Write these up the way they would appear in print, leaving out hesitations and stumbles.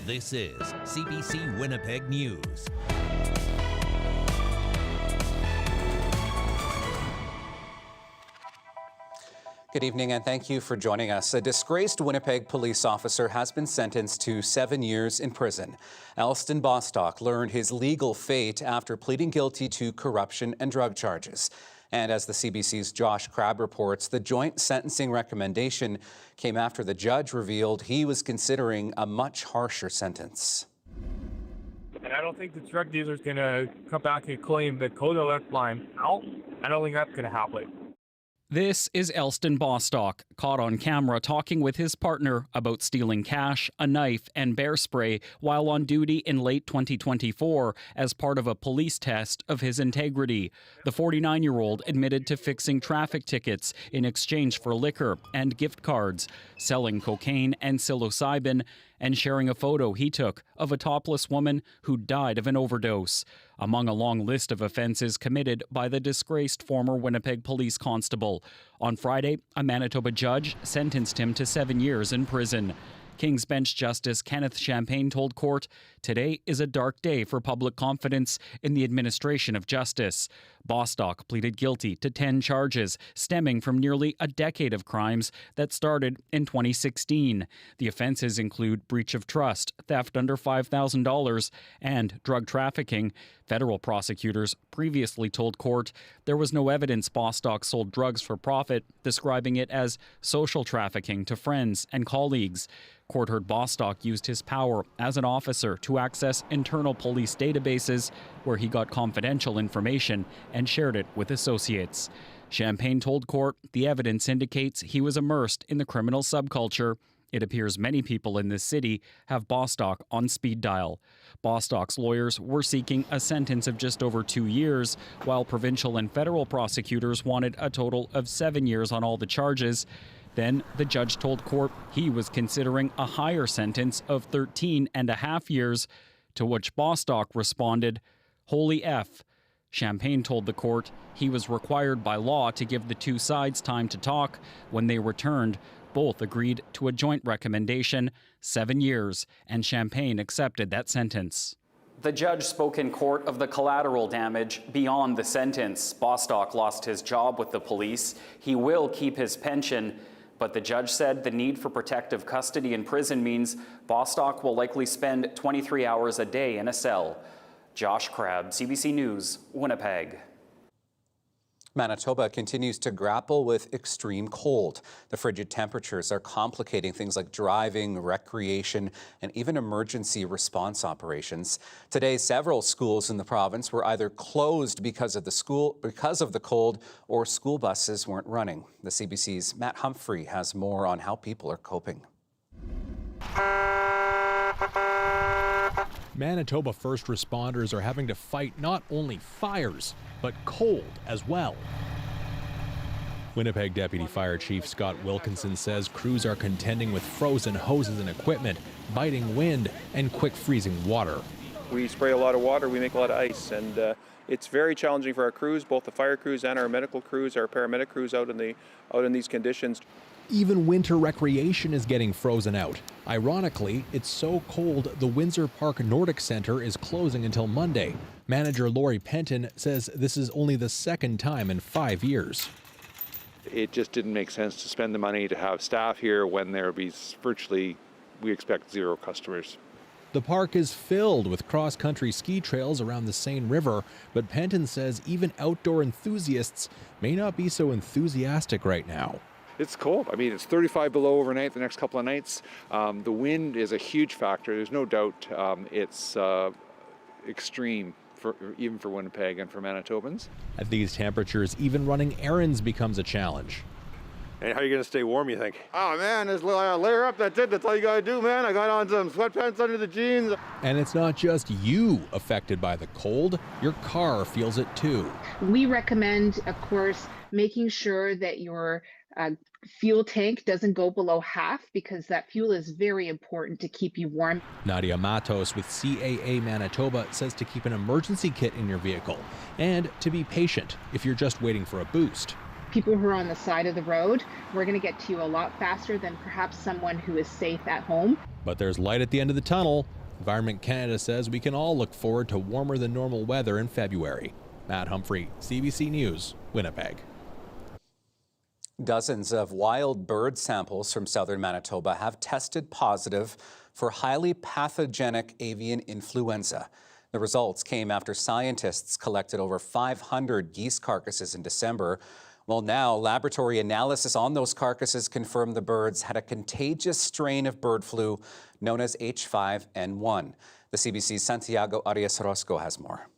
This is CBC Winnipeg News. Good evening and thank you for joining us. A disgraced Winnipeg police officer has been sentenced to 7 years in prison. Elston Bostock learned his legal fate after pleading guilty to corruption and drug charges. And as the CBC's Josh Crabb reports, the joint sentencing recommendation came after the judge revealed he was considering a much harsher sentence. And I don't think the drug dealer's going to come back and claim that Coda left line out. I don't think that's going to happen. This is Elston Bostock, caught on camera talking with his partner about stealing cash, a knife, and bear spray while on duty in late 2024 as part of a police test of his integrity. The 49-year-old admitted to fixing traffic tickets in exchange for liquor and gift cards, selling cocaine and psilocybin, and sharing a photo he took of a topless woman who died of an overdose, among a long list of offenses committed by the disgraced former Winnipeg police constable. On Friday, a Manitoba judge sentenced him to 7 years in prison. King's Bench Justice Kenneth Champagne told court, "Today is a dark day for public confidence in the administration of justice." Bostock pleaded guilty to 10 charges stemming from nearly a decade of crimes that started in 2016. The offenses include breach of trust, theft under $5,000, and drug trafficking. Federal prosecutors previously told court there was no evidence Bostock sold drugs for profit, describing it as social trafficking to friends and colleagues. Court heard Bostock used his power as an officer to access internal police databases where he got confidential information and shared it with associates. Champagne told court the evidence indicates he was immersed in the criminal subculture. It appears many people in this city have Bostock on speed dial. Bostock's lawyers were seeking a sentence of just over 2 years, while provincial and federal prosecutors wanted a total of 7 years on all the charges. Then the judge told court he was considering a higher sentence of 13 and a half years, to which Bostock responded, "Holy F." Champagne told the court he was required by law to give the two sides time to talk. When they returned, both agreed to a joint recommendation, 7 years, and Champagne accepted that sentence. The judge spoke in court of the collateral damage beyond the sentence. Bostock lost his job with the police. He will keep his pension. But the judge said the need for protective custody in prison means Bostock will likely spend 23 hours a day in a cell. Josh Crabb, CBC News, Winnipeg. Manitoba continues to grapple with extreme cold. The frigid temperatures are complicating things like driving, recreation, and even emergency response operations. Today, several schools in the province were either closed because of the cold, or school buses weren't running. The CBC's Matt Humphrey has more on how people are coping. Manitoba first responders are having to fight not only fires, but cold as well. Winnipeg Deputy Fire Chief Scott Wilkinson says crews are contending with frozen hoses and equipment, biting wind, and quick freezing water. We spray a lot of water, we make a lot of ice, and it's very challenging for our crews, both the fire crews and our medical crews, our paramedic crews out in these conditions. Even winter recreation is getting frozen out. Ironically, it's so cold the Windsor Park Nordic Center is closing until Monday. Manager Lori Penton says this is only the second time in 5 years. It just didn't make sense to spend the money to have staff here when there would be virtually, we expect, 0 customers. The park is filled with cross-country ski trails around the Seine River, but Penton says even outdoor enthusiasts may not be so enthusiastic right now. It's cold. I mean, it's 35 below overnight the next couple of nights. The wind is a huge factor. There's no doubt it's extreme, even for Winnipeg and for Manitobans. At these temperatures, even running errands becomes a challenge. And how are you going to stay warm, you think? Oh man, just layer up, that's it. That's all you got to do, man. I got on some sweatpants under the jeans. And it's not just you affected by the cold. Your car feels it too. We recommend, of course, making sure that your fuel tank doesn't go below half, because that fuel is very important to keep you warm. Nadia Matos with CAA Manitoba says to keep an emergency kit in your vehicle and to be patient if you're just waiting for a boost. people who are on the side of the road, we're going to get to you a lot faster than perhaps someone who is safe at home. But there's light at the end of the tunnel. Environment Canada says we can all look forward to warmer than normal weather in February. Matt Humphrey, CBC News, Winnipeg. Dozens of wild bird samples from southern Manitoba have tested positive for highly pathogenic avian influenza. The results came after scientists collected over 500 geese carcasses in December. Well, now laboratory analysis on those carcasses confirmed the birds had a contagious strain of bird flu known as H5N1. The CBC's Santiago Arias-Rosco has more.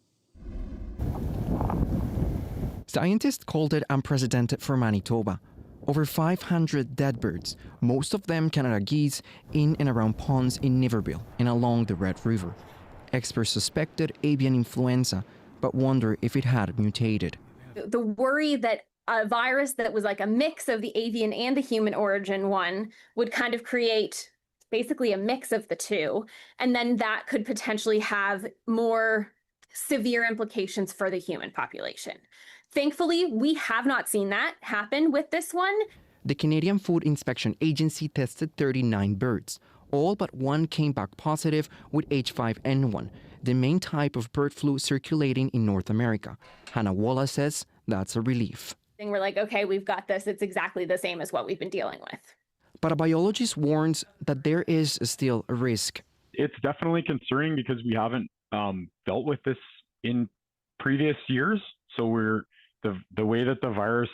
Scientists called it unprecedented for Manitoba. Over 500 dead birds, most of them Canada geese, in and around ponds in Niverville and along the Red River. Experts suspected avian influenza, but wonder if it had mutated. The worry that a virus that was like a mix of the avian and the human origin one would kind of create basically a mix of the two, and then that could potentially have more severe implications for the human population. Thankfully, we have not seen that happen with this one. The Canadian Food Inspection Agency tested 39 birds. All but one came back positive with H5N1, the main type of bird flu circulating in North America. Hannah Wallace says that's a relief. And we're like, okay, we've got this. It's exactly the same as what we've been dealing with. But a biologist warns that there is still a risk. It's definitely concerning because we haven't dealt with this in previous years. So the way that the virus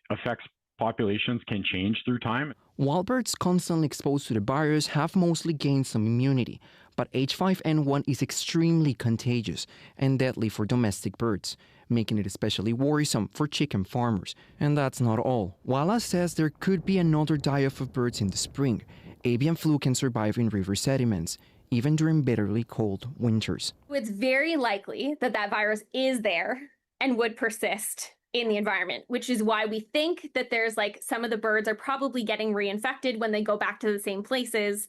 affects populations can change through time. Wild birds constantly exposed to the virus have mostly gained some immunity, but H5N1 is extremely contagious and deadly for domestic birds, making it especially worrisome for chicken farmers. And that's not all. Wallace says there could be another die-off of birds in the spring. Avian flu can survive in river sediments, even during bitterly cold winters. It's very likely that that virus is there and would persist in the environment, which is why we think that there's like some of the birds are probably getting reinfected when they go back to the same places.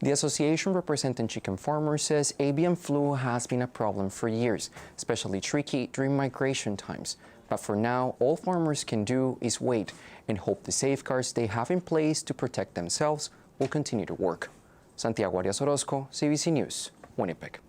The association representing chicken farmers says avian flu has been a problem for years, especially tricky during migration times. But for now, all farmers can do is wait and hope the safeguards they have in place to protect themselves will continue to work. Santiago Arias-Orozco, CBC News, Winnipeg.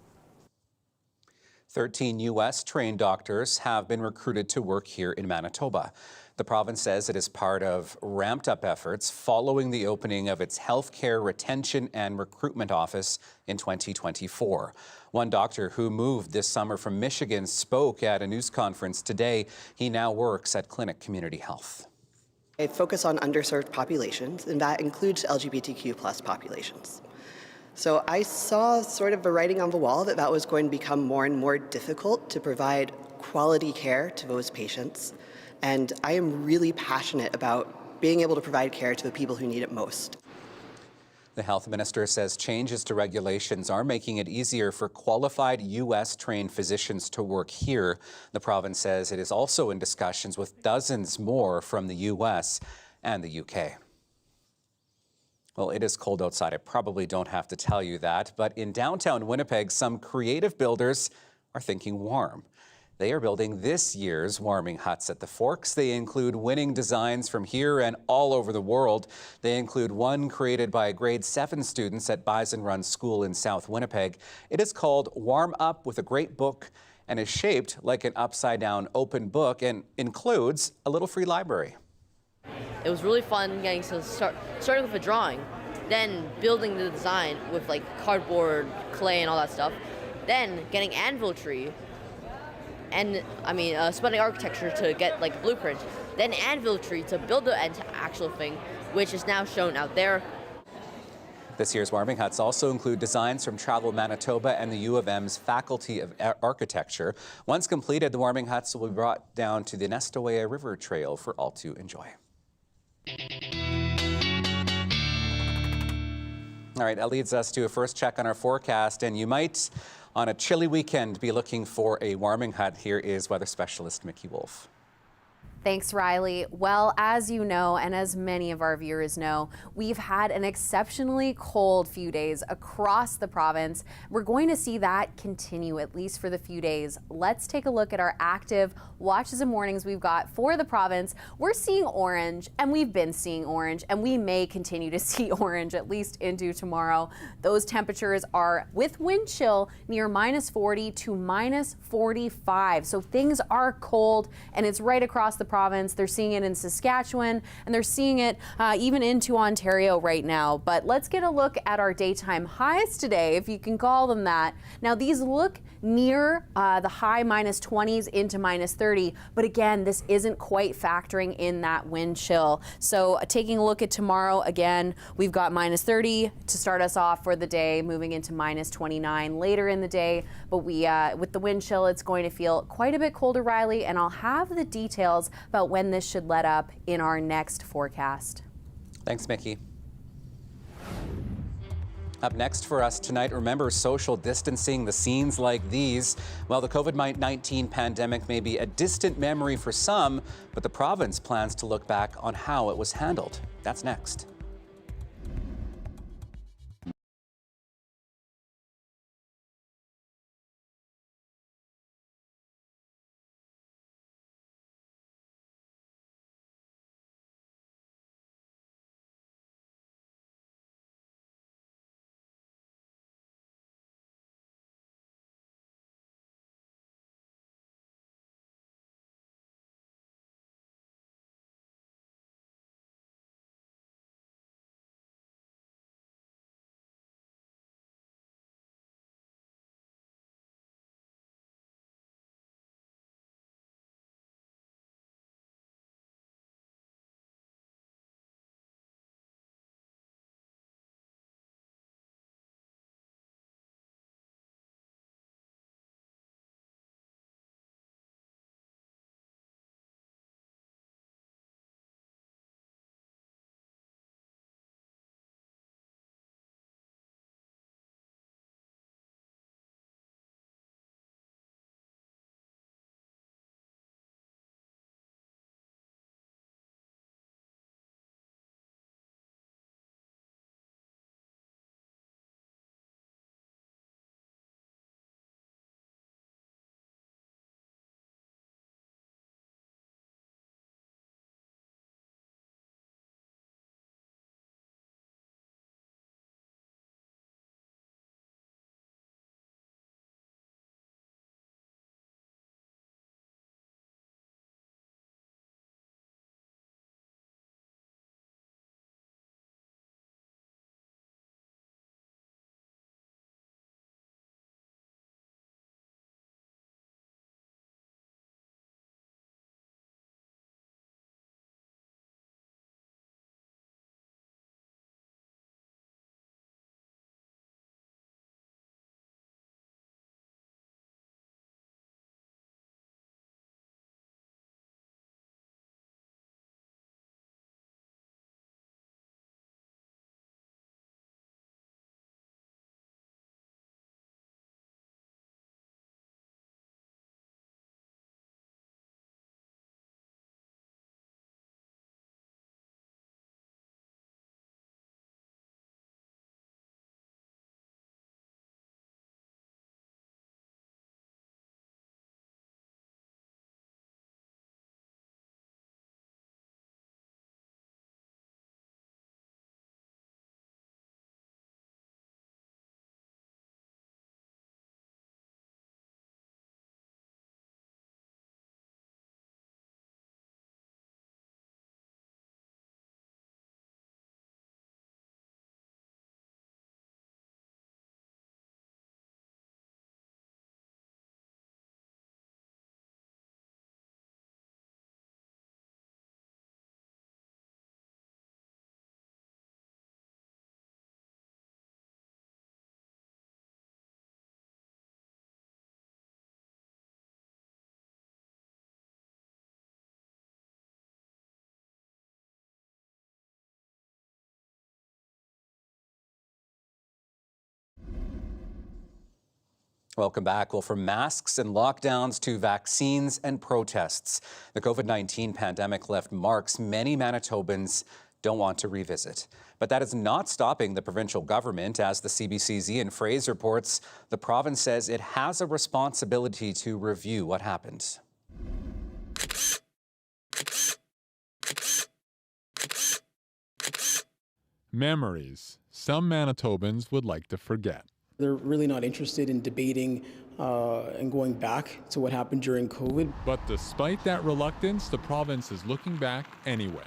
13 U.S. trained doctors have been recruited to work here in Manitoba. The province says it is part of ramped-up efforts following the opening of its Healthcare Retention and Recruitment Office in 2024. One doctor who moved this summer from Michigan spoke at a news conference today. He now works at Clinic Community Health. I focus on underserved populations, and that includes LGBTQ+ populations. So I saw sort of the writing on the wall that was going to become more and more difficult to provide quality care to those patients. And I am really passionate about being able to provide care to the people who need it most. The health minister says changes to regulations are making it easier for qualified U.S.-trained physicians to work here. The province says it is also in discussions with dozens more from the U.S. and the U.K. Well, it is cold outside. I probably don't have to tell you that. But in downtown Winnipeg, some creative builders are thinking warm. They are building this year's warming huts at the Forks. They include winning designs from here and all over the world. They include one created by grade 7 students at Bison Run School in South Winnipeg. It is called Warm Up with a Great Book and is shaped like an upside-down open book and includes a little free library. It was really fun getting to starting with a drawing, then building the design with like cardboard, clay, and all that stuff, then getting anvil tree, and spending architecture to get like blueprint, then anvil tree to build the actual thing, which is now shown out there. This year's warming huts also include designs from Travel Manitoba and the U of M's Faculty of Architecture. Once completed, the warming huts will be brought down to the Nestawaya River Trail for all to enjoy. All right, that leads us to a first check on our forecast, and you might, on a chilly weekend, be looking for a warming hut. Here is weather specialist Mickey Wolf. Thanks, Riley. Well, as you know, and as many of our viewers know, we've had an exceptionally cold few days across the province. We're going to see that continue, at least for the few days. Let's take a look at our active watches and warnings we've got for the province. We're seeing orange, and we've been seeing orange, and we may continue to see orange at least into tomorrow. Those temperatures are, with wind chill, near -40 to -45. So things are cold, and it's right across the province. They're seeing it in Saskatchewan, and they're seeing it even into Ontario right now. But let's get a look at our daytime highs today, if you can call them that. Now, these look near the high -20s into -30, but again, this isn't quite factoring in that wind chill. So taking a look at tomorrow, again, we've got -30 to start us off for the day, moving into -29 later in the day. But with the wind chill, it's going to feel quite a bit colder, Riley, and I'll have the details about when this should let up in our next forecast. Thanks, Mickey. Up next for us tonight, remember social distancing, the scenes like these. Well, the COVID-19 pandemic may be a distant memory for some, but the province plans to look back on how it was handled. That's next. Welcome back. Well, from masks and lockdowns to vaccines and protests, the COVID-19 pandemic left marks many Manitobans don't want to revisit. But that is not stopping the provincial government. As the CBC's Ian Fraser reports, the province says it has a responsibility to review what happened. Memories some Manitobans would like to forget. They're really not interested in debating and going back to what happened during COVID. But despite that reluctance, the province is looking back anyway.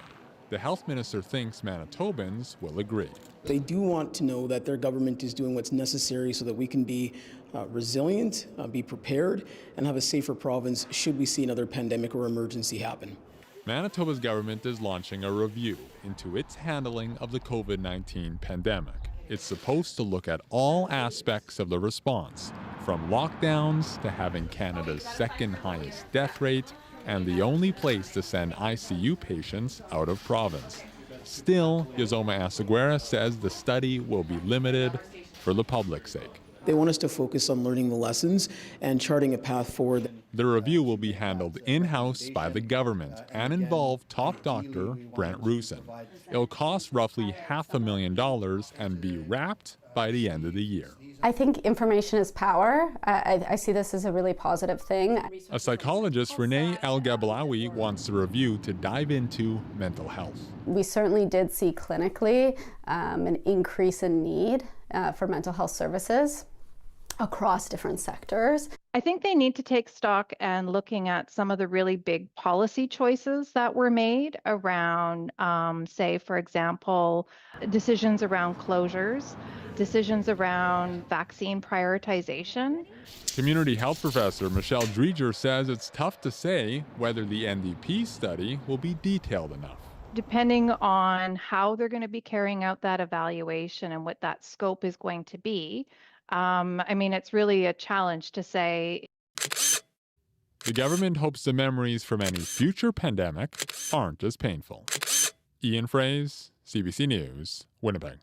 The health minister thinks Manitobans will agree. They do want to know that their government is doing what's necessary so that we can be resilient, be prepared, and have a safer province should we see another pandemic or emergency happen. Manitoba's government is launching a review into its handling of the COVID-19 pandemic. It's supposed to look at all aspects of the response, from lockdowns to having Canada's second highest death rate and the only place to send ICU patients out of province. Still, Yazoma Asaguera says the study will be limited for the public's sake. They want us to focus on learning the lessons and charting a path forward. The review will be handled in-house by the government and involve top doctor Brent Rusin. It'll cost roughly $500,000 and be wrapped by the end of the year. I think information is power. I see this as a really positive thing. A psychologist, Renee El-Gablawi, wants the review to dive into mental health. We certainly did see clinically an increase in need for mental health services across different sectors. I think they need to take stock and looking at some of the really big policy choices that were made around, say, for example, decisions around closures, decisions around vaccine prioritization. Community health professor Michelle Dreger says it's tough to say whether the NDP study will be detailed enough. Depending on how they're going to be carrying out that evaluation and what that scope is going to be, it's really a challenge to say. The government hopes the memories from any future pandemic aren't as painful. Ian Fraser, CBC News, Winnipeg.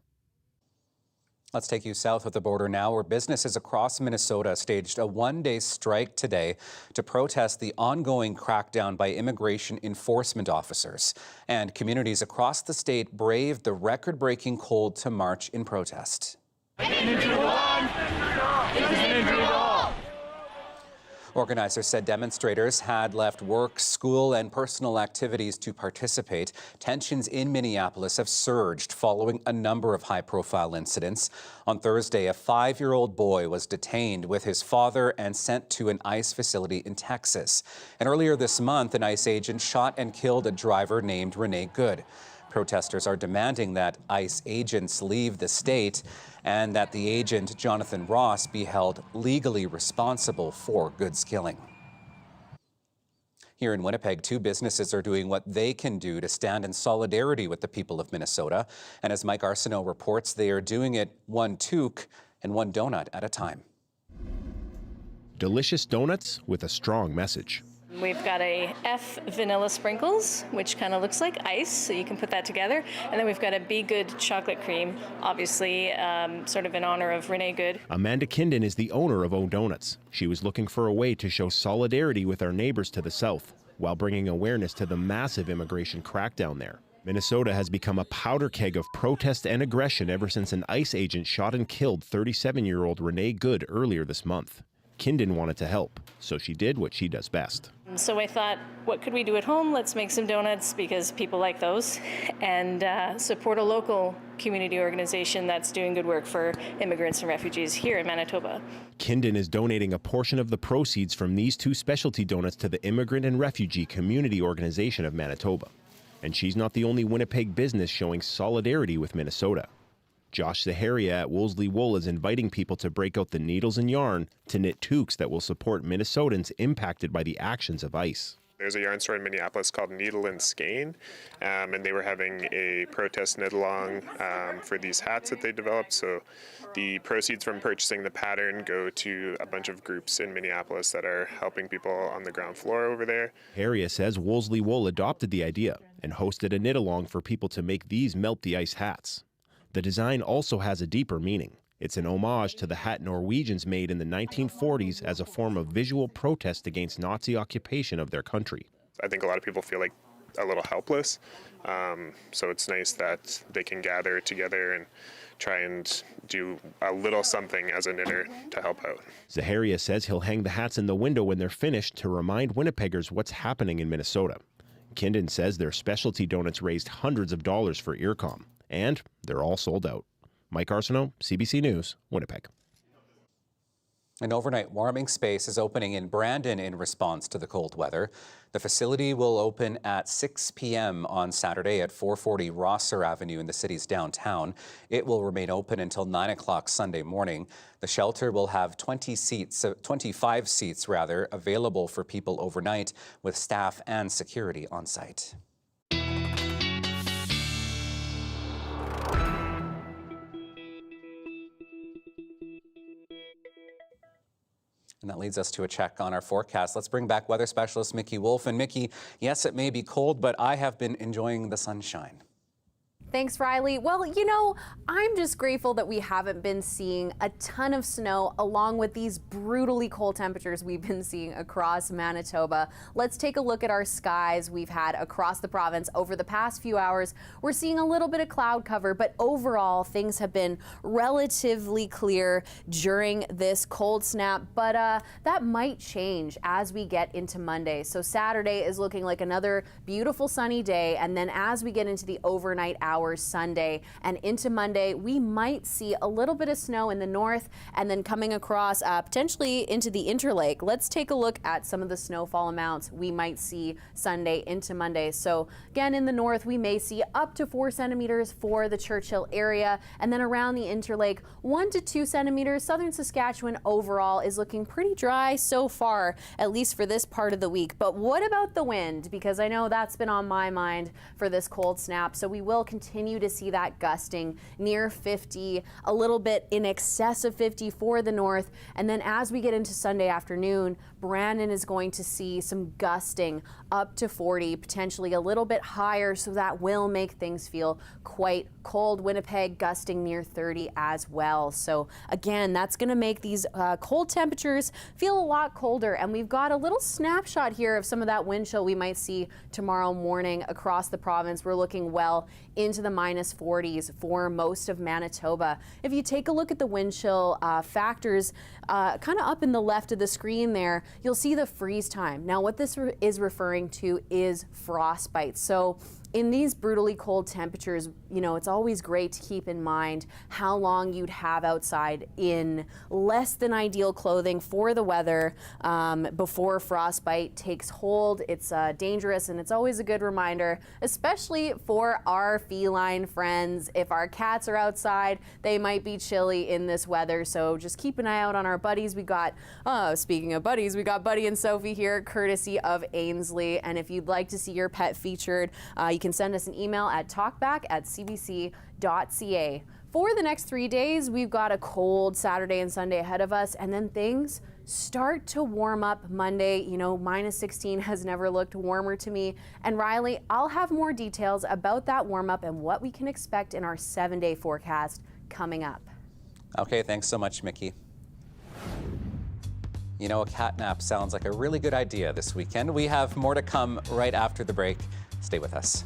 Let's take you south of the border now, where businesses across Minnesota staged a one-day strike today to protest the ongoing crackdown by immigration enforcement officers. And communities across the state braved the record-breaking cold to march in protest. Organizers said demonstrators had left work, school, and personal activities to participate. Tensions in Minneapolis have surged following a number of high-profile incidents. On Thursday, a 5-year-old boy was detained with his father and sent to an ICE facility in Texas. And earlier this month, an ICE agent shot and killed a driver named Renee Good. Protesters are demanding that ICE agents leave the state and that the agent, Jonathan Ross, be held legally responsible for Good's killing. Here in Winnipeg, 2 businesses are doing what they can do to stand in solidarity with the people of Minnesota. And as Mike Arsenault reports, they are doing it one toque and one donut at a time. Delicious donuts with a strong message. We've got a F vanilla sprinkles, which kind of looks like ice, so you can put that together. And then we've got a Be Good chocolate cream, obviously sort of in honor of Renee Good. Amanda Kindon is the owner of O Donuts. She was looking for a way to show solidarity with our neighbors to the south, while bringing awareness to the massive immigration crackdown there. Minnesota has become a powder keg of protest and aggression ever since an ICE agent shot and killed 37-year-old Renee Good earlier this month. Kindon wanted to help, so she did what she does best. So I thought, what could we do at home? Let's make some donuts because people like those, and support a local community organization that's doing good work for immigrants and refugees here in Manitoba. Kindon is donating a portion of the proceeds from these 2 specialty donuts to the Immigrant and Refugee Community Organization of Manitoba. And she's not the only Winnipeg business showing solidarity with Minnesota. Josh Zaharia at Wolseley Wool is inviting people to break out the needles and yarn to knit toques that will support Minnesotans impacted by the actions of ICE. There's a yarn store in Minneapolis called Needle and Skein, and they were having a protest knit-along for these hats that they developed. So the proceeds from purchasing the pattern go to a bunch of groups in Minneapolis that are helping people on the ground floor over there. Zaharia says Wolseley Wool adopted the idea and hosted a knit-along for people to make these melt the ice hats. The design also has a deeper meaning. It's an homage to the hat Norwegians made in the 1940s as a form of visual protest against Nazi occupation of their country. I think a lot of people feel like a little helpless, so it's nice that they can gather together and try and do a little something as a knitter to help out. Zaharia says he'll hang the hats in the window when they're finished to remind Winnipeggers what's happening in Minnesota. Kindon says their specialty donuts raised hundreds of dollars for IRCOM, and they're all sold out. Mike Arsenault, CBC News, Winnipeg. An overnight warming space is opening in Brandon in response to the cold weather. The facility will open at 6 p.m. on Saturday at 440 Rosser Avenue in the city's downtown. It will remain open until 9 o'clock Sunday morning. The shelter will have 25 seats available for people overnight, with staff and security on site. And that leads us to a check on our forecast. Let's bring back weather specialist Mickey Wolf. And Mickey, yes, it may be cold, but I have been enjoying the sunshine. Thanks, Riley. Well, I'm just grateful that we haven't been seeing a ton of snow along with these brutally cold temperatures we've been seeing across Manitoba. Let's take a look at our skies we've had across the province over the past few hours. We're seeing a little bit of cloud cover, but overall things have been relatively clear during this cold snap, but that might change as we get into Monday. So Saturday is looking like another beautiful sunny day, and then as we get into the overnight hours Sunday and into Monday, we might see a little bit of snow in the north and then coming across potentially into the Interlake. Let's take a look at some of the snowfall amounts we might see Sunday into Monday. So again, in the north, we may see up to 4 centimeters for the Churchill area, and then around the Interlake, 1 to 2 centimeters. Southern Saskatchewan overall is looking pretty dry so far, at least for this part of the week. But what about the wind? Because I know that's been on my mind for this cold snap. So we will continue to see that gusting near 50, a little bit in excess of 50 for the north. And then as we get into Sunday afternoon, Brandon is going to see some gusting up to 40, potentially a little bit higher, so that will make things feel quite cold. Winnipeg gusting near 30 as well. So again, that's going to make these cold temperatures feel a lot colder. And we've got a little snapshot here of some of that wind chill we might see tomorrow morning across the province. We're looking well into the minus 40s for most of Manitoba. If you take a look at the wind chill factors kind of up in the left of the screen there, you'll see the freeze time. Now what this is referring to is frostbite. So in these brutally cold temperatures, it's always great to keep in mind how long you'd have outside in less than ideal clothing for the weather before frostbite takes hold. It's dangerous, and it's always a good reminder, especially for our feline friends. If our cats are outside, they might be chilly in this weather, so just keep an eye out on our buddies. We got, speaking of buddies, we got Buddy and Sophie here, courtesy of Ainsley. And if you'd like to see your pet featured, you can send us an email at talkback@cbc.ca. For the next 3 days, we've got a cold Saturday and Sunday ahead of us, and then things start to warm up Monday. Minus 16 has never looked warmer to me. And Riley, I'll have more details about that warm up and what we can expect in our 7-day forecast coming up. Okay, thanks so much, Mickey. A cat nap sounds like a really good idea this weekend. We have more to come right after the break. Stay with us.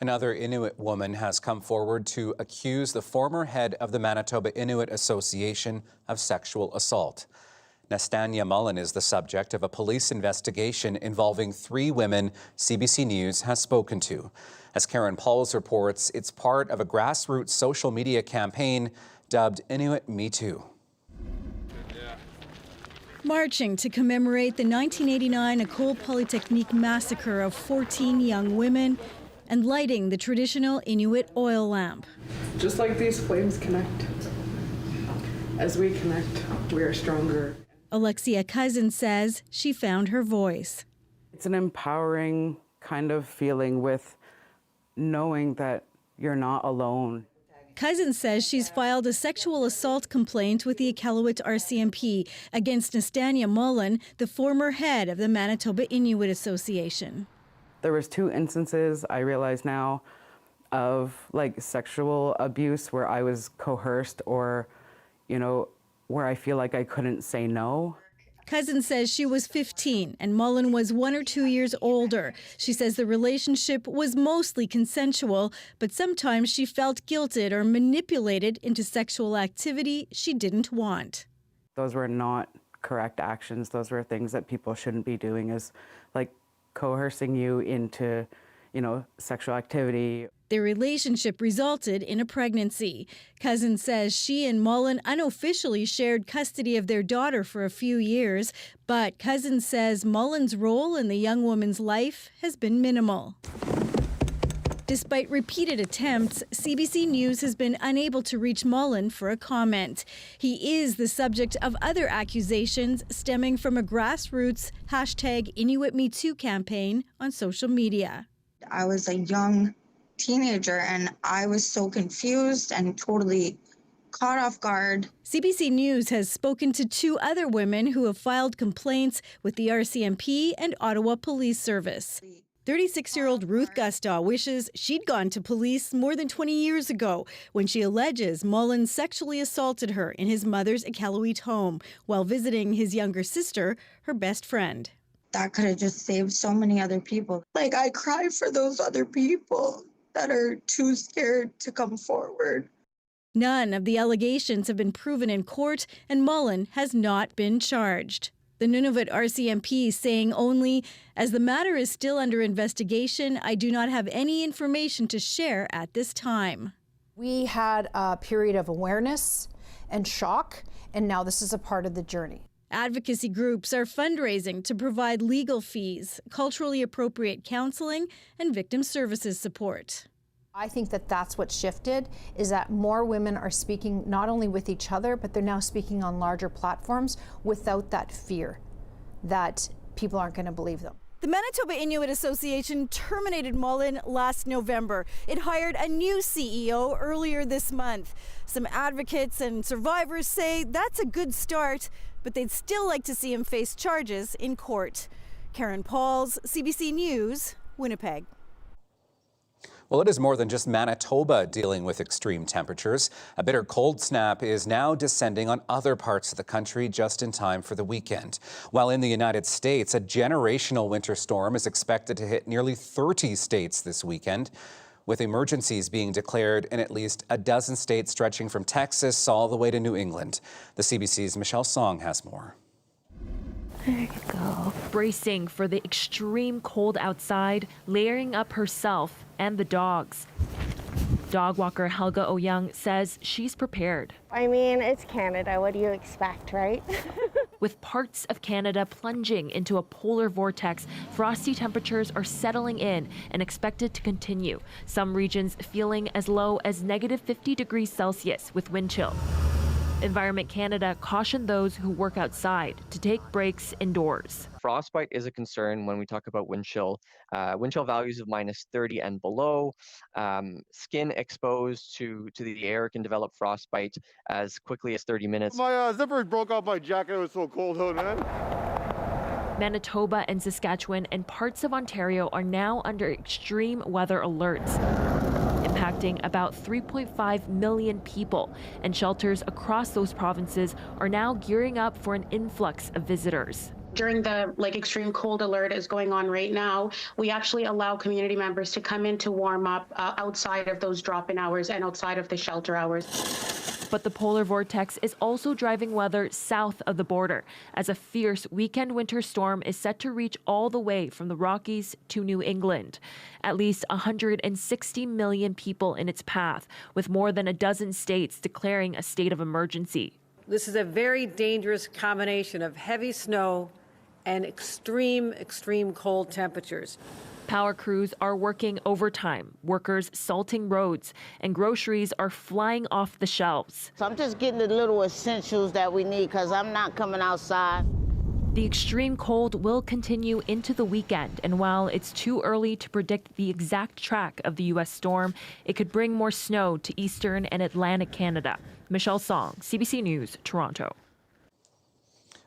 Another Inuit woman has come forward to accuse the former head of the Manitoba Inuit Association of sexual assault. Nastania Mullen is the subject of a police investigation involving 3 women CBC News has spoken to. As Karen Pauls reports, it's part of a grassroots social media campaign dubbed Inuit Me Too. Marching to commemorate the 1989 École Polytechnique massacre of 14 young women and lighting the traditional Inuit oil lamp. Just like these flames connect. As we connect, we are stronger. Alexia Cousin says she found her voice. It's an empowering kind of feeling with knowing that you're not alone. Cousin says she's filed a sexual assault complaint with the Iqaluit RCMP against Nastania Mullen, the former head of the Manitoba Inuit Association. There was 2 instances, I realize now, of like sexual abuse where I was coerced or, where I feel like I couldn't say no. Cousin says she was 15 and Mullen was 1 or 2 years older. She says the relationship was mostly consensual, but sometimes she felt guilted or manipulated into sexual activity she didn't want. Those were not correct actions. Those were things that people shouldn't be doing, is like coercing you into, sexual activity. Their relationship resulted in a pregnancy. Cousin says she and Mullen unofficially shared custody of their daughter for a few years, but Cousin says Mullen's role in the young woman's life has been minimal. Despite repeated attempts, CBC News has been unable to reach Mullen for a comment. He is the subject of other accusations stemming from a grassroots #InuitMeToo campaign on social media. I was a young teenager and I was so confused and totally caught off guard. CBC News has spoken to 2 other women who have filed complaints with the RCMP and Ottawa Police Service. 36-year-old Ruth Gustaw wishes she'd gone to police more than 20 years ago when she alleges Mullen sexually assaulted her in his mother's Iqaluit home while visiting his younger sister, her best friend. That could have just saved so many other people. Like, I cry for those other people that are too scared to come forward. None of the allegations have been proven in court, and Mullen has not been charged. The Nunavut RCMP saying only, as the matter is still under investigation, I do not have any information to share at this time. We had a period of awareness and shock, and now this is a part of the journey. Advocacy groups are fundraising to provide legal fees, culturally appropriate counseling, and victim services support. I think that that's what shifted, is that more women are speaking not only with each other, but they're now speaking on larger platforms without that fear that people aren't going to believe them. The Manitoba Inuit Association terminated Mullen last November. It hired a new CEO earlier this month. Some advocates and survivors say that's a good start, but they'd still like to see him face charges in court. Karen Pauls, CBC News, Winnipeg. Well, it is more than just Manitoba dealing with extreme temperatures. A bitter cold snap is now descending on other parts of the country just in time for the weekend. While in the United States, a generational winter storm is expected to hit nearly 30 states this weekend, with emergencies being declared in at least a dozen states stretching from Texas all the way to New England. The CBC's Michelle Song has more. There you go. Bracing for the extreme cold outside, layering up herself and the dogs. Dog walker Helga Oyoung says she's prepared. I mean, it's Canada. What do you expect, right? With parts of Canada plunging into a polar vortex, frosty temperatures are settling in and expected to continue. Some regions feeling as low as -50 degrees Celsius with wind chill. Environment Canada cautioned those who work outside to take breaks indoors. Frostbite is a concern when we talk about wind chill. Wind chill values of -30 and below. Skin exposed to the air can develop frostbite as quickly as 30 minutes. My zipper broke off my jacket. It was so cold out, man. Manitoba and Saskatchewan and parts of Ontario are now under extreme weather alerts, impacting about 3.5 million people, and shelters across those provinces are now gearing up for an influx of visitors. During the extreme cold alert is going on right now, we actually allow community members to come in to warm up outside of those drop-in hours and outside of the shelter hours. But the polar vortex is also driving weather south of the border, as a fierce weekend winter storm is set to reach all the way from the Rockies to New England. At least 160 million people in its path, with more than a dozen states declaring a state of emergency. This is a very dangerous combination of heavy snow and extreme cold temperatures. Power crews are working overtime, workers salting roads, and groceries are flying off the shelves. So I'm just getting the little essentials that we need because I'm not coming outside. The extreme cold will continue into the weekend, and while it's too early to predict the exact track of the U.S. storm, it could bring more snow to eastern and Atlantic Canada. Michelle Song, CBC News, Toronto.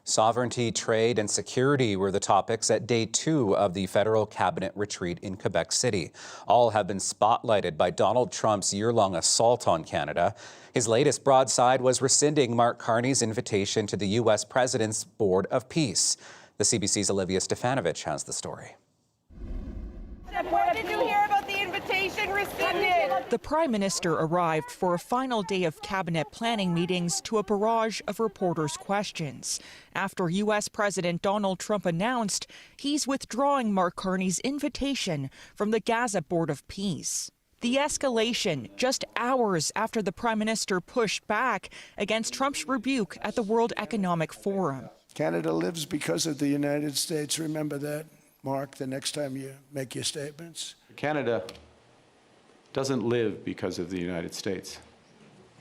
Sovereignty, trade, and security were the topics at day 2 of the federal cabinet retreat in Quebec City. All have been spotlighted by Donald Trump's year-long assault on Canada. His latest broadside was rescinding Mark Carney's invitation to the U.S. President's Board of Peace. The CBC's Olivia Stefanovich has the story. What did you hear about the invitation rescinded? The Prime Minister arrived for a final day of cabinet planning meetings to a barrage of reporters' questions after U.S. President Donald Trump announced he's withdrawing Mark Carney's invitation from the Gaza Board of Peace. The escalation just hours after the Prime Minister pushed back against Trump's rebuke at the World Economic Forum. Canada lives because of the United States. Remember that, Mark, the next time you make your statements. Canada doesn't live because of the United States.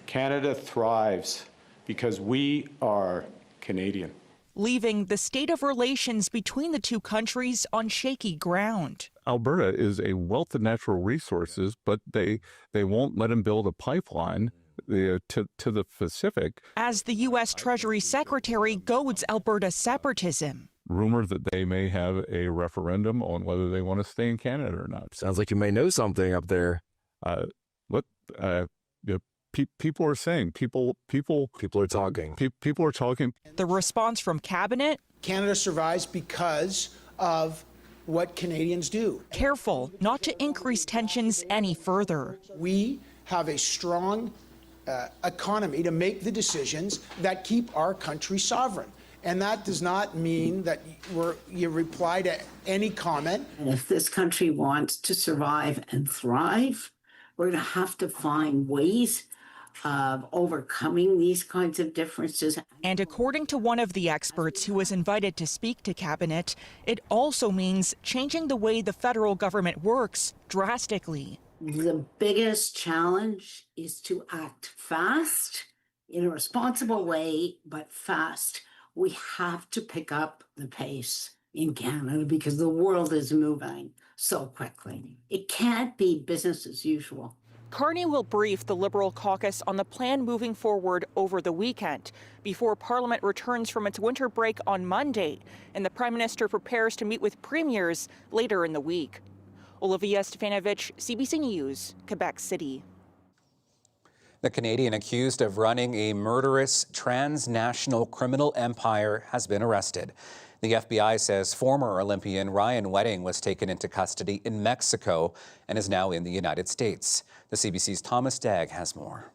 Canada thrives because we are Canadian. Leaving the state of relations between the two countries on shaky ground. Alberta is a wealth of natural resources, but they won't let him build a pipeline to the Pacific. As the U.S. Treasury Secretary goads Alberta separatism. Rumor that they may have a referendum on whether they want to stay in Canada or not. Sounds like you may know something up there. People are saying. People are talking. People are talking. The response from Cabinet? Canada survives because of what Canadians do. Careful not to increase tensions any further. We have a strong economy to make the decisions that keep our country sovereign. And that does not mean that you reply to any comment. And if this country wants to survive and thrive, we're going to have to find ways of overcoming these kinds of differences. And according to one of the experts who was invited to speak to Cabinet, it also means changing the way the federal government works drastically. The biggest challenge is to act fast, in a responsible way, but fast. We have to pick up the pace in Canada because the world is moving so quickly. It can't be business as usual. Carney will brief the Liberal caucus on the plan moving forward over the weekend before Parliament returns from its winter break on Monday and the Prime Minister prepares to meet with premiers later in the week. Olivia Stefanovich, CBC News, Quebec City. The Canadian accused of running a murderous transnational criminal empire has been arrested. The FBI says former Olympian Ryan Wedding was taken into custody in Mexico and is now in the United States. The CBC's Thomas Dagg has more.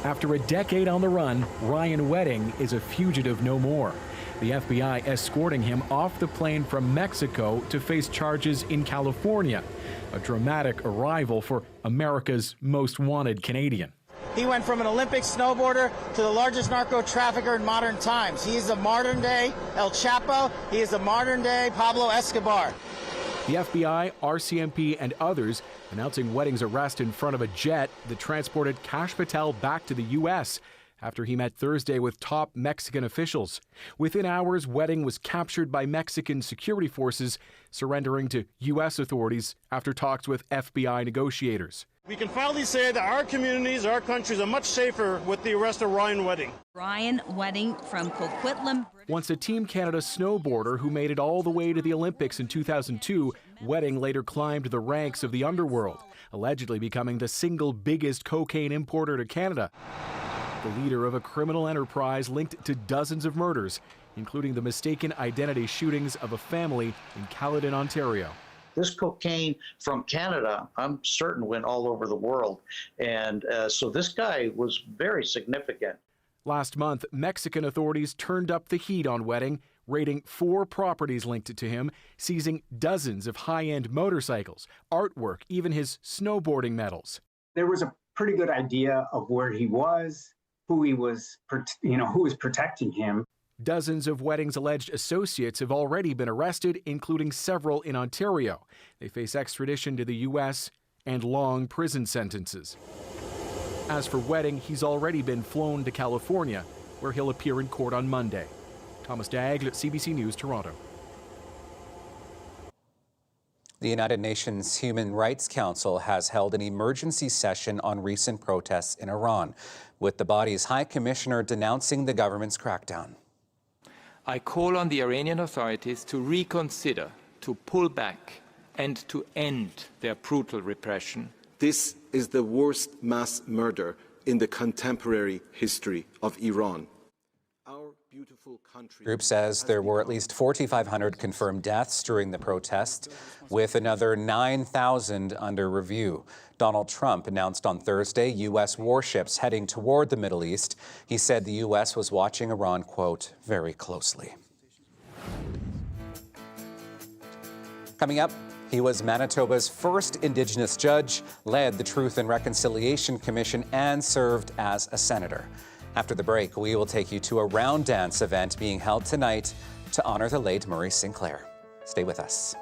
After a decade on the run, Ryan Wedding is a fugitive no more. The FBI escorting him off the plane from Mexico to face charges in California. A dramatic arrival for America's most wanted Canadian. He went from an Olympic snowboarder to the largest narco trafficker in modern times. He is a modern day El Chapo. He is a modern day Pablo Escobar. The FBI, RCMP, and others announcing Wedding's arrest in front of a jet that transported Kash Patel back to the U.S. after he met Thursday with top Mexican officials. Within hours, Wedding was captured by Mexican security forces, surrendering to U.S. authorities after talks with FBI negotiators. We can finally say that our communities, our countries are much safer with the arrest of Ryan Wedding. Ryan Wedding from Coquitlam. Once a Team Canada snowboarder who made it all the way to the Olympics in 2002, Wedding later climbed the ranks of the underworld, allegedly becoming the single biggest cocaine importer to Canada. The leader of a criminal enterprise linked to dozens of murders, including the mistaken identity shootings of a family in Caledon, Ontario. This cocaine from Canada, I'm certain, went all over the world. And so this guy was very significant. Last month, Mexican authorities turned up the heat on Wedding, raiding 4 properties linked to him, seizing dozens of high-end motorcycles, artwork, even his snowboarding medals. There was a pretty good idea of where he was, who was protecting him. Dozens of Wedding's alleged associates have already been arrested, including several in Ontario. They face extradition to the U.S. and long prison sentences. As for Wedding, he's already been flown to California, where he'll appear in court on Monday. Thomas Daigle, CBC News, Toronto. The United Nations Human Rights Council has held an emergency session on recent protests in Iran, with the body's High Commissioner denouncing the government's crackdown. I call on the Iranian authorities to reconsider, to pull back, and to end their brutal repression. This is the worst mass murder in the contemporary history of Iran. Our beautiful country. The group says there were at least 4,500 confirmed deaths during the protests, with another 9,000 under review. Donald Trump announced on Thursday U.S. warships heading toward the Middle East. He said the U.S. was watching Iran, quote, very closely. Coming up, he was Manitoba's first Indigenous judge, led the Truth and Reconciliation Commission, and served as a senator. After the break, we will take you to a round dance event being held tonight to honor the late Murray Sinclair. Stay with us.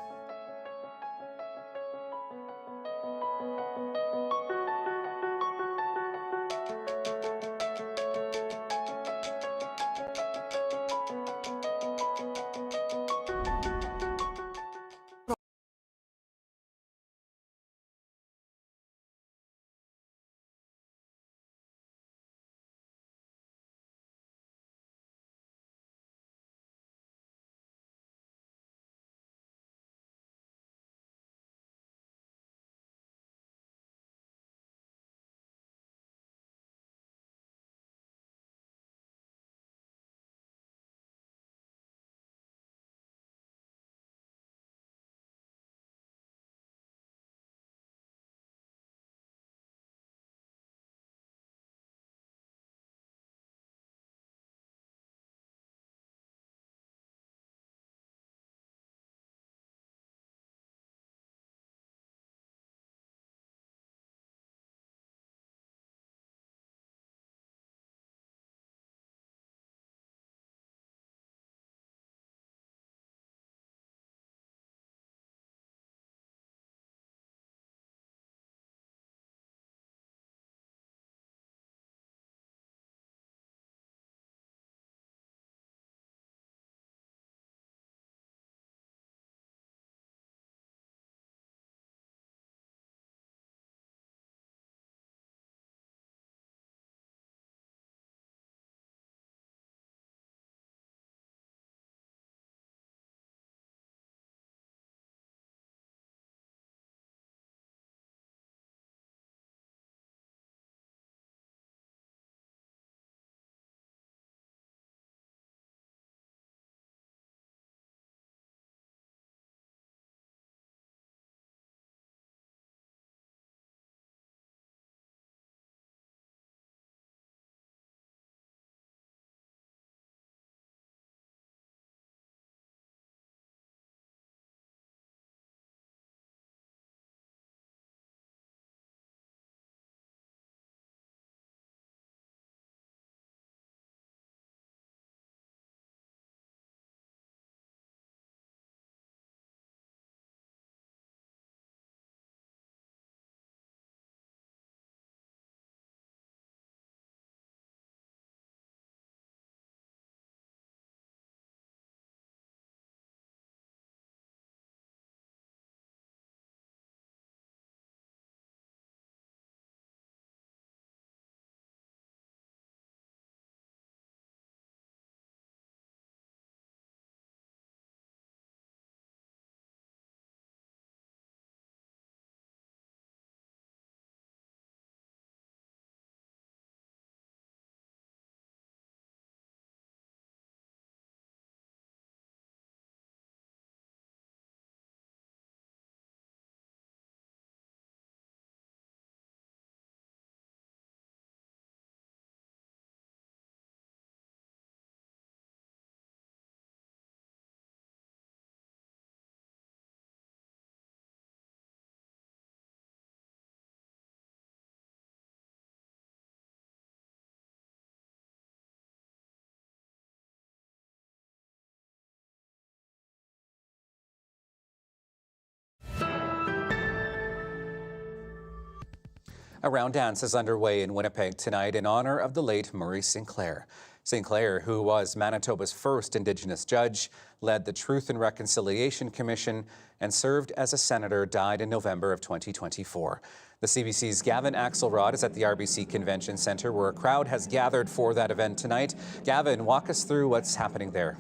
A round dance is underway in Winnipeg tonight in honor of the late Murray Sinclair. Sinclair, who was Manitoba's first Indigenous judge, led the Truth and Reconciliation Commission and served as a senator, died in November of 2024. The CBC's Gavin Axelrod is at the RBC Convention Centre, where a crowd has gathered for that event tonight. Gavin, walk us through what's happening there.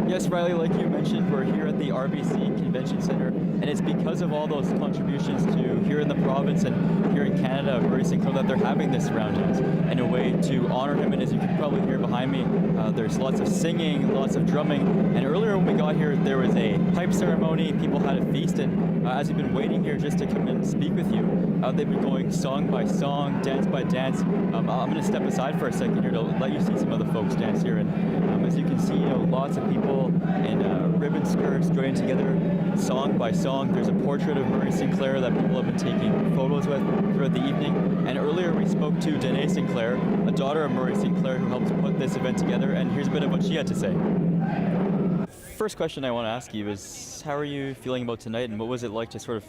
Yes, Riley, like you mentioned, we're here at the RBC Convention Centre, and it's because of all those contributions to here in the province and here in Canada, Murray Sinclair, that they're having this round dance in a way to honor him. And as you can probably hear behind me, there's lots of singing, lots of drumming. And earlier when we got here, there was a pipe ceremony. People had a feast, and as you've been waiting here just to come and speak with you, they've been going song by song, dance by dance. I'm going to step aside for a second here to let you see some of the folks dance here. And as you can see, lots of people in ribbon skirts joining together song by song. There's a portrait of Murray Sinclair that people have been taking photos with throughout the evening. And earlier we spoke to Danae Sinclair, a daughter of Murray Sinclair, who helped put this event together. And here's a bit of what she had to say. First question I want to ask you is, how are you feeling about tonight, and what was it like to sort of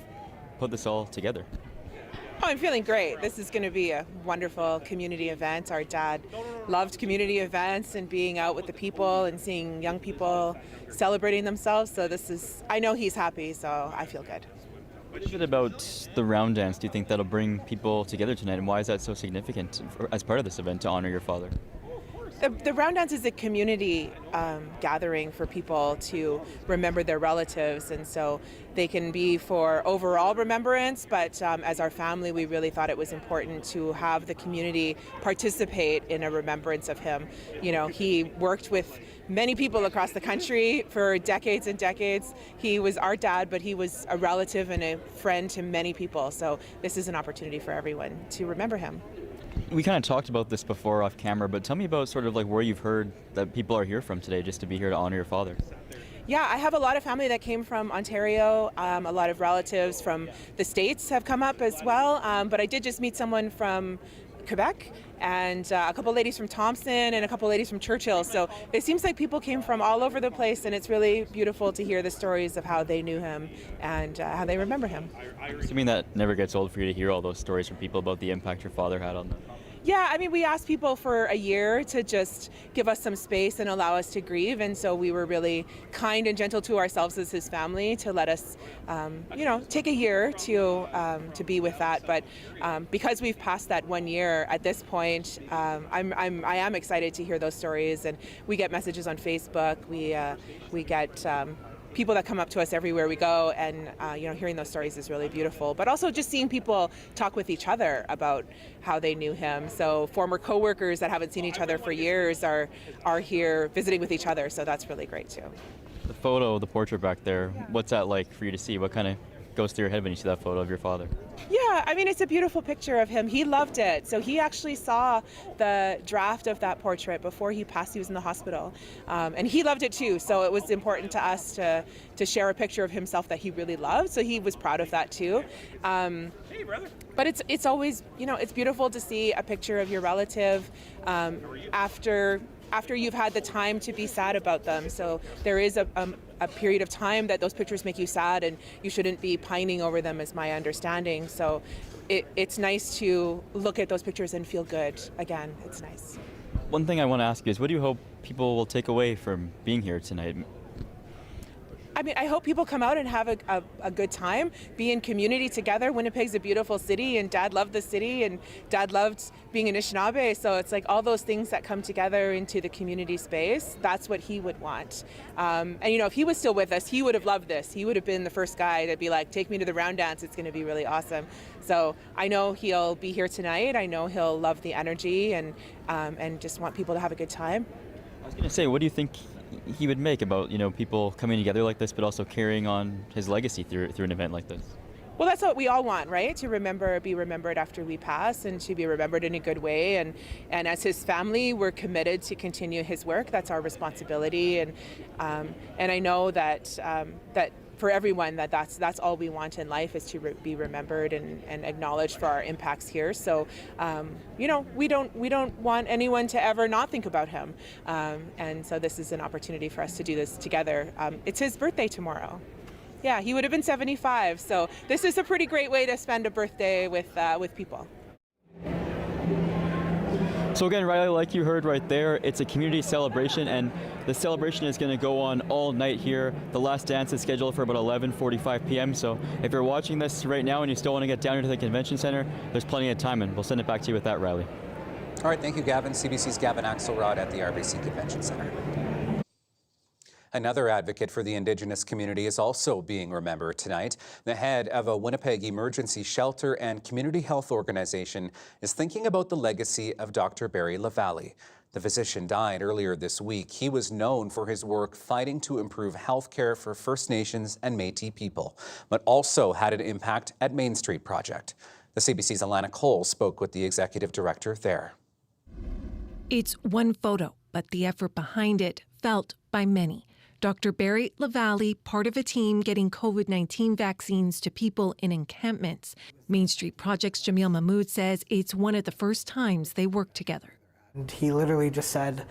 put this all together? Oh, I'm feeling great. This is going to be a wonderful community event. Our dad loved community events and being out with the people and seeing young people celebrating themselves. So I know he's happy, so I feel good. What is it about the round dance do you think that'll bring people together tonight, and why is that so significant as part of this event to honor your father? The round dance is a community gathering for people to remember their relatives, and so they can be for overall remembrance, but as our family, we really thought it was important to have the community participate in a remembrance of him. He worked with many people across the country for decades and decades. He was our dad, but he was a relative and a friend to many people, so this is an opportunity for everyone to remember him. We kind of talked about this before off camera, but tell me about sort of like where you've heard that people are here from today just to be here to honor your father. Yeah, I have a lot of family that came from Ontario. A lot of relatives from the States have come up as well, but I did just meet someone from Quebec and a couple ladies from Thompson and a couple ladies from Churchill. So it seems like people came from all over the place, and it's really beautiful to hear the stories of how they knew him and how they remember him. I'm assuming that never gets old for you to hear all those stories from people about the impact your father had on them. Yeah, I mean, we asked people for a year to just give us some space and allow us to grieve, and so we were really kind and gentle to ourselves as his family to let us, take a year to be with that. But because we've passed that 1 year at this point, I am excited to hear those stories, and we get messages on Facebook. We get people that come up to us everywhere we go, and hearing those stories is really beautiful. But also just seeing people talk with each other about how they knew him. So former coworkers that haven't seen each other for years are here visiting with each other. So that's really great too. The photo, the portrait back there, what's that like for you to see? What kind of goes through your head when you see that photo of your father? Yeah, I mean, it's a beautiful picture of him. He loved it. So he actually saw the draft of that portrait before he passed. He was in the hospital. And he loved it too. So it was important to us to share a picture of himself that he really loved. So he was proud of that too. Hey, brother. But it's always, it's beautiful to see a picture of your relative after you've had the time to be sad about them. So there is a period of time that those pictures make you sad, and you shouldn't be pining over them, is my understanding. So it's nice to look at those pictures and feel good. Again, it's nice. One thing I want to ask you is, what do you hope people will take away from being here tonight? I mean, I hope people come out and have a good time, be in community together. Winnipeg's a beautiful city, and Dad loved the city, and Dad loved being in Anishinaabe. So it's like all those things that come together into the community space. That's what he would want. And if he was still with us, he would have loved this. He would have been the first guy to be like, take me to the round dance. It's going to be really awesome. So I know he'll be here tonight. I know he'll love the energy and just want people to have a good time. I was going to say, what do you think he would make about people coming together like this, but also carrying on his legacy through an event like this? Well, that's what we all want, right? To be remembered after we pass, and to be remembered in a good way. And as his family, we're committed to continue his work. That's our responsibility. And I know that for everyone, that's all we want in life, is to be remembered and acknowledged for our impacts here. So, we don't want anyone to ever not think about him. And so this is an opportunity for us to do this together. It's his birthday tomorrow. Yeah, he would have been 75. So this is a pretty great way to spend a birthday with people. So again, Riley, like you heard right there, it's a community celebration, and the celebration is going to go on all night here. The last dance is scheduled for about 11:45 p.m. So if you're watching this right now and you still want to get down into the convention center, there's plenty of time, and we'll send it back to you with that, Riley. All right, thank you, Gavin. CBC's Gavin Axelrod at the RBC Convention Center. Another advocate for the Indigenous community is also being remembered tonight. The head of a Winnipeg emergency shelter and community health organization is thinking about the legacy of Dr. Barry Lavallee. The physician died earlier this week. He was known for his work fighting to improve health care for First Nations and Métis people, but also had an impact at Main Street Project. The CBC's Alana Cole spoke with the executive director there. It's one photo, but the effort behind it felt by many. Dr. Barry Lavallee, part of a team getting COVID-19 vaccines to people in encampments. Main Street Project's Jamil Mahmood says it's one of the first times they worked together. And he literally just said,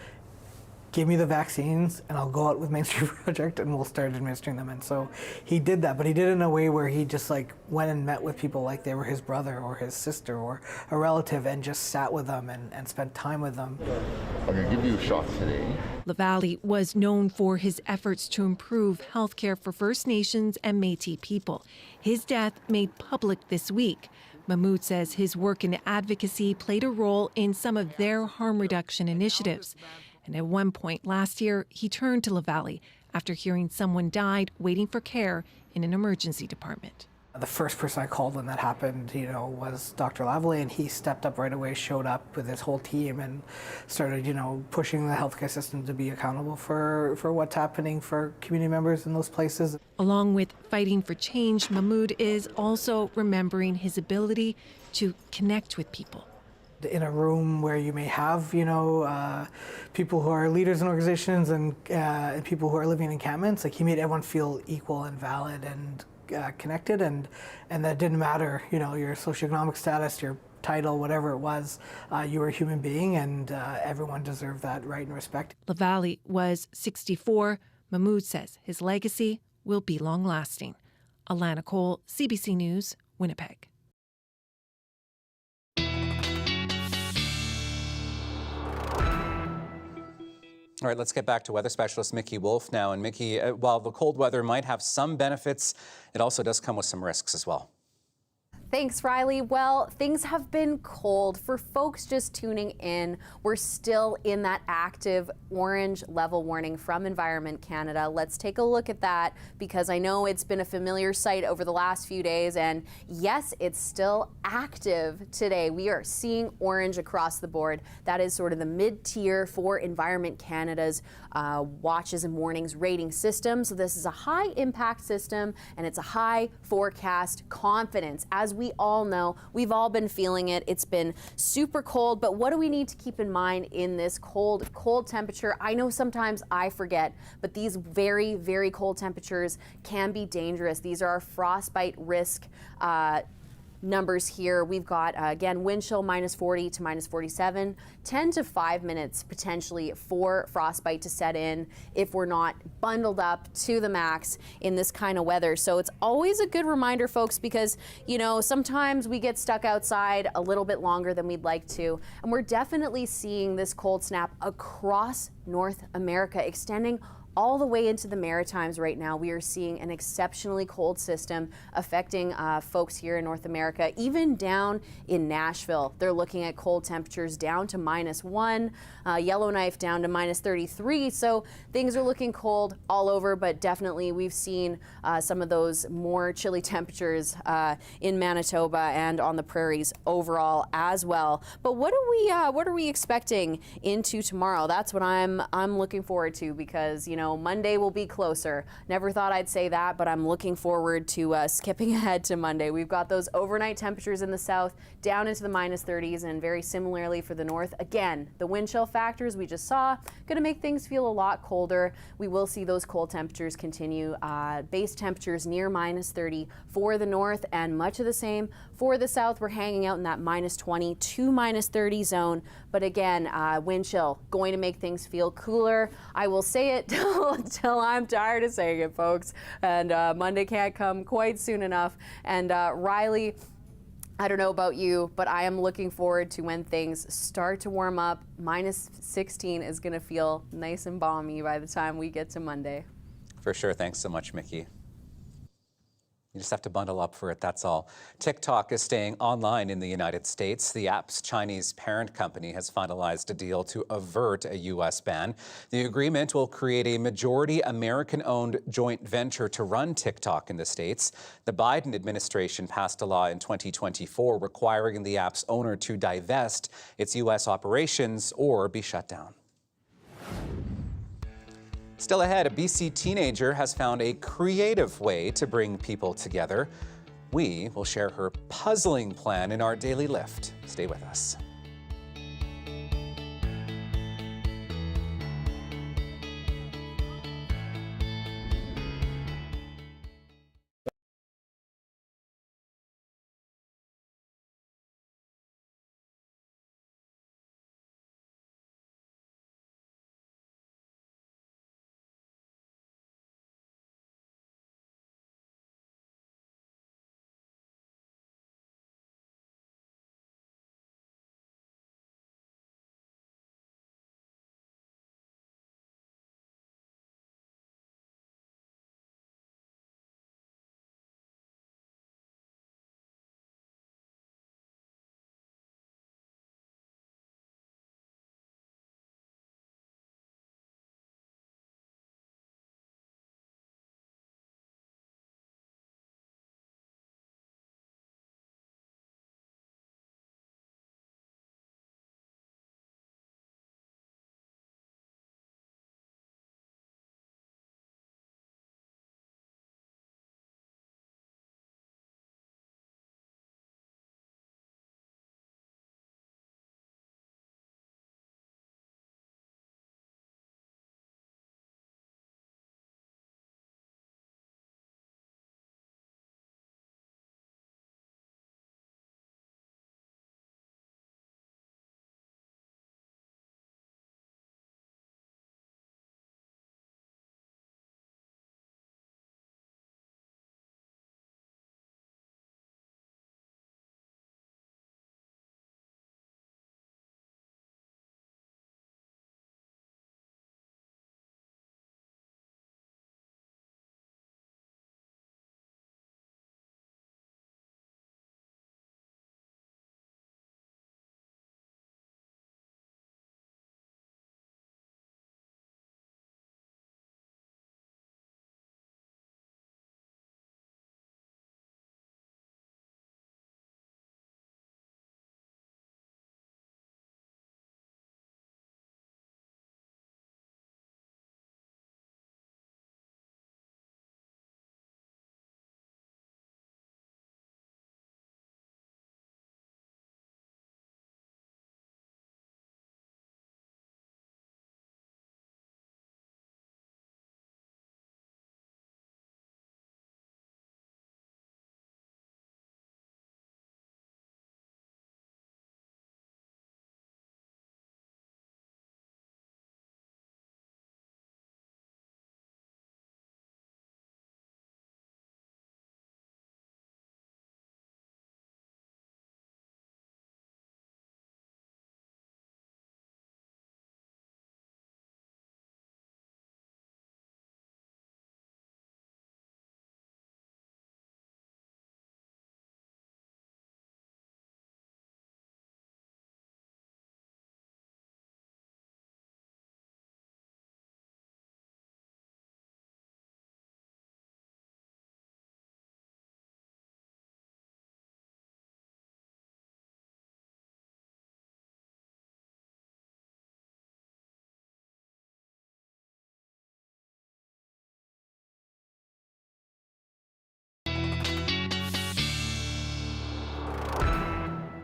give me the vaccines and I'll go out with Main Street Project and we'll start administering them. And so he did that, but he did it in a way where he just went and met with people like they were his brother or his sister or a relative and just sat with them and spent time with them. I'm going to give you a shot today. Lavallee was known for his efforts to improve health care for First Nations and Métis people. His death made public this week. Mahmood says his work in advocacy played a role in some of their harm reduction initiatives. And at one point last year, he turned to Lavallee after hearing someone died waiting for care in an emergency department. The first person I called when that happened, was Dr. Lavallee, and he stepped up right away, showed up with his whole team and started, pushing the healthcare system to be accountable for what's happening for community members in those places. Along with fighting for change, Mahmood is also remembering his ability to connect with people. In a room where you may have, people who are leaders in organizations and people who are living in encampments, he made everyone feel equal and valid and connected, and that didn't matter, your socioeconomic status, your title, whatever it was, you were a human being, and everyone deserved that right and respect. Lavallee was 64. Mahmood says his legacy will be long-lasting. Alana Cole, CBC News, Winnipeg. All right, let's get back to weather specialist Mickey Wolf now. And Mickey, while the cold weather might have some benefits, it also does come with some risks as well. Thanks, Riley. Well, things have been cold. For folks just tuning in, we're still in that active orange level warning from Environment Canada. Let's take a look at that because I know it's been a familiar sight over the last few days. And yes, it's still active today. We are seeing orange across the board. That is sort of the mid-tier for Environment Canada's watches and warnings rating system. So this is a high impact system and it's a high forecast confidence. As we all know, we've all been feeling it. It's been super cold, but what do we need to keep in mind in this cold temperature? I know sometimes I forget, but these very, very cold temperatures can be dangerous. These are our frostbite risk numbers here. We've got, again, wind chill -40 to -47, 10 to 5 minutes potentially for frostbite to set in if we're not bundled up to the max in this kind of weather. So it's always a good reminder, folks, because, sometimes we get stuck outside a little bit longer than we'd like to. And we're definitely seeing this cold snap across North America, extending all the way into the Maritimes right now. We are seeing an exceptionally cold system affecting folks here in North America, even down in Nashville. They're looking at cold temperatures down to -1, Yellowknife down to -33. So things are looking cold all over, but definitely we've seen some of those more chilly temperatures in Manitoba and on the prairies overall as well. But what are we expecting into tomorrow? That's what I'm looking forward to because, Monday will be closer. Never thought I'd say that, but I'm looking forward to skipping ahead to Monday. We've got those overnight temperatures in the south down into the -30s, and very similarly for the north. Again, the wind chill factors we just saw going to make things feel a lot colder. We will see those cold temperatures continue. Base temperatures near -30 for the north and much of the same for the south. We're hanging out in that -20 to -30 zone. But again, wind chill going to make things feel cooler. I will say it until I'm tired of saying it, folks. And Monday can't come quite soon enough. And Riley, I don't know about you, but I am looking forward to when things start to warm up. Minus 16 is going to feel nice and balmy by the time we get to Monday. For sure. Thanks so much, Mickey. You just have to bundle up for it, that's all. TikTok is staying online in the United States. The app's Chinese parent company has finalized a deal to avert a U.S. ban. The agreement will create a majority American-owned joint venture to run TikTok in the States. The Biden administration passed a law in 2024 requiring the app's owner to divest its U.S. operations or be shut down. Still ahead, a BC teenager has found a creative way to bring people together. We will share her puzzling plan in our daily lift. Stay with us.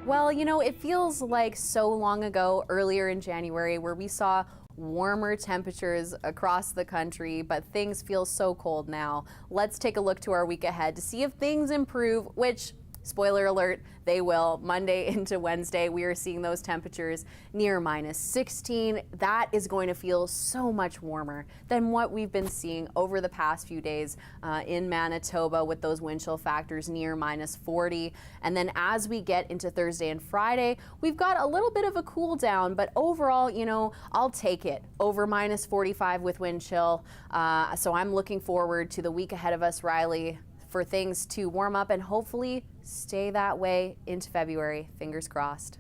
Well, you know, it feels like so long ago, earlier in January, where we saw warmer temperatures across the country, but things feel so cold now. Let's take a look to our week ahead to see if things improve, which Spoiler alert, they will. Monday into Wednesday, we are seeing those temperatures near -16. That is going to feel so much warmer than what we've been seeing over the past few days in Manitoba, with those wind chill factors near -40. And then as we get into Thursday and Friday, we've got a little bit of a cool down, but overall, you know, I'll take it over -45 with wind chill. So I'm looking forward to the week ahead of us, Riley, for things to warm up and hopefully stay that way into February. Fingers crossed.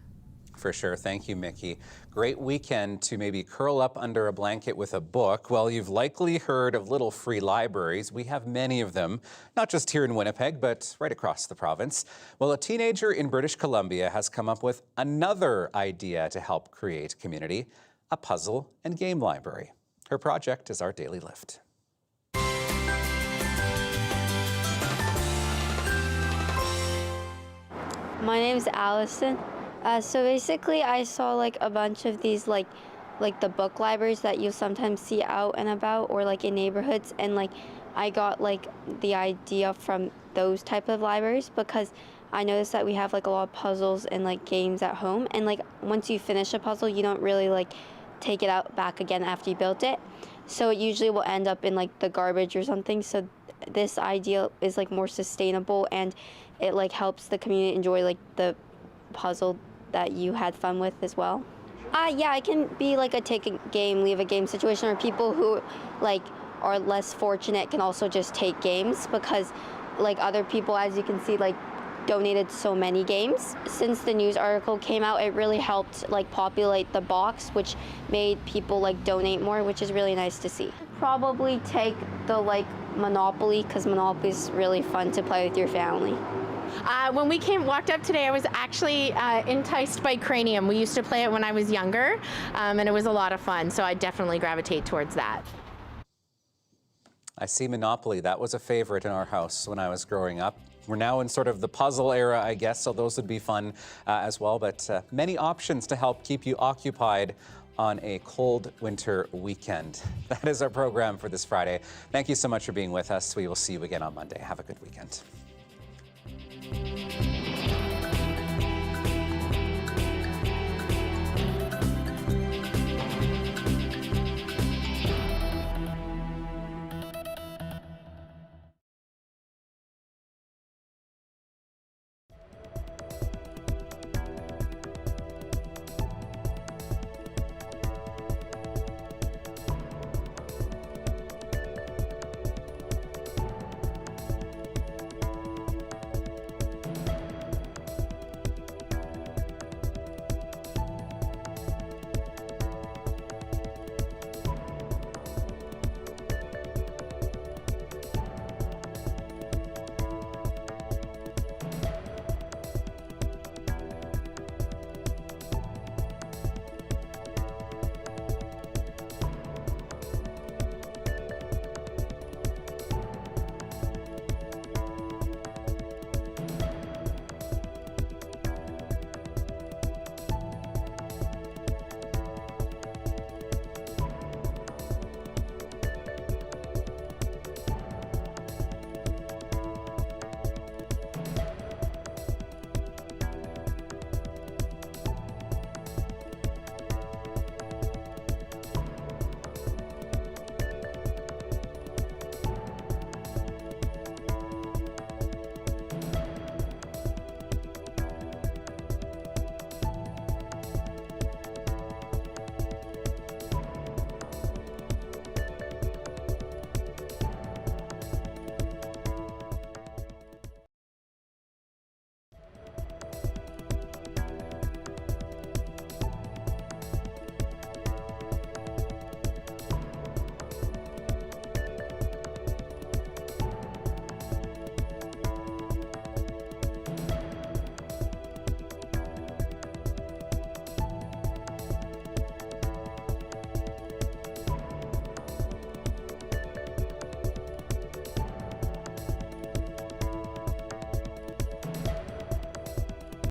For sure. Thank you, Mickey. Great weekend to maybe curl up under a blanket with a book. Well, you've likely heard of little free libraries. We have many of them, not just here in Winnipeg, but right across the province. Well, a teenager in British Columbia has come up with another idea to help create community, a puzzle and game library. Her project is our Daily Lift. My name's Allison. So basically I saw like a bunch of these like the book libraries that you sometimes see out and about, or like in neighborhoods, and like I got like the idea from those type of libraries because I noticed that we have like a lot of puzzles and like games at home, and like once you finish a puzzle you don't really like take it out back again after you built it, so it usually will end up in like the garbage or something. So this idea is like more sustainable, and it like helps the community enjoy like the puzzle that you had fun with as well. Yeah, it can be like a take a game, leave a game situation, or people who like are less fortunate can also just take games, because like other people, as you can see, like donated so many games. Since the news article came out, it really helped like populate the box, which made people like donate more, which is really nice to see. Probably take the like Monopoly, because Monopoly is really fun to play with your family. When we walked up today, I was actually enticed by Cranium. We used to play it when I was younger, and it was a lot of fun, so I definitely gravitate towards that. I see Monopoly. That was a favorite in our house when I was growing up. We're now in sort of the puzzle era, I guess, so those would be fun as well. But many options to help keep you occupied on a cold winter weekend. That is our program for this Friday. Thank you so much for being with us. We will see you again on Monday. Have a good weekend.